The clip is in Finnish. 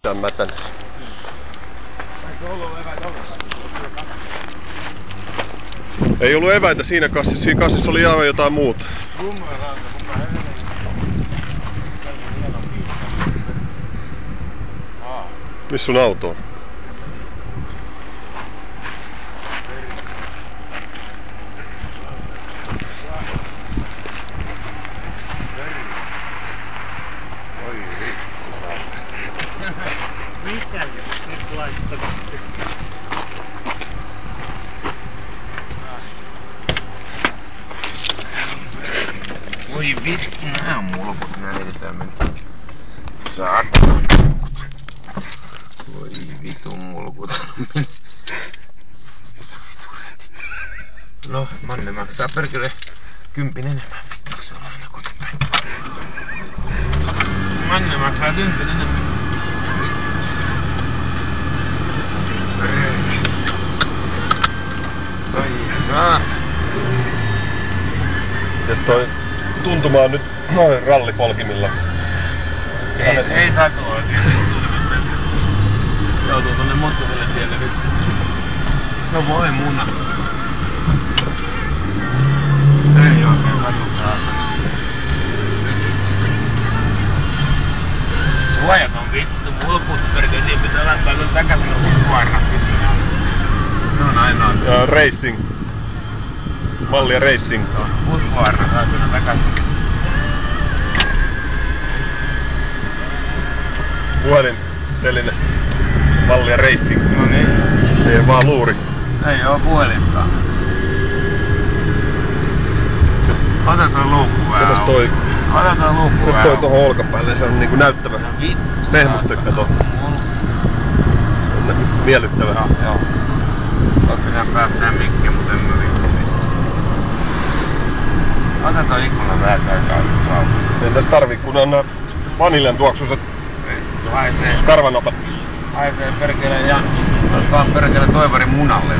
Tän mätän. Ei ollut eväitä siinä kassissa. Siinä kassissa oli aivan jotain muuta. Missä sun auto on? Mitä se nyt laittamassa? Voi vittu, nää on mulkut, nää heitetään mennä. Saatana mulkut. Voi vitun mulkut. No, Manne maksaa perkele 10 enemmän. Vittu, se on aina kotipäin. Manne maksaa 10 enemmän. Ai saat. Mites toi tuntuma on nyt noin rallipolkimilla? Ei saa tulla oikein. Joutuu tonne Mottoselle tielle nyt. No voi muna. Ei oikein satu saatana. Suojat on vittu, mulkut perkele, siinä pitää laittaa nyt takaisin kuorrat vittu. Ne on ainoa. Ja racing. Mallia racing. Puskuarra saatana takaisin. Puhelinteline. Mallia racing. No niin. Ei vaan luuri. Ei oo puhelinkaan. Ota toi luukku vähän. Mitäs toi? Ota toi luukku Mitäs vähän. toi tohon olkapäälle? Se on niinku näyttävä. No vittu. Pehmustykkä tohon. Miellyttävä. Joo. Totta pitää päästään mikkiä, mut en mä vittu. Ota toi ikkuna vähän aikaa vittu auki. Ei tässä tarvii, kun on nää vaniljan tuoksuiset Vittu haisee. karvanopat. Haisee perkele Jans. Ois vaan perkele Toivarin munalle.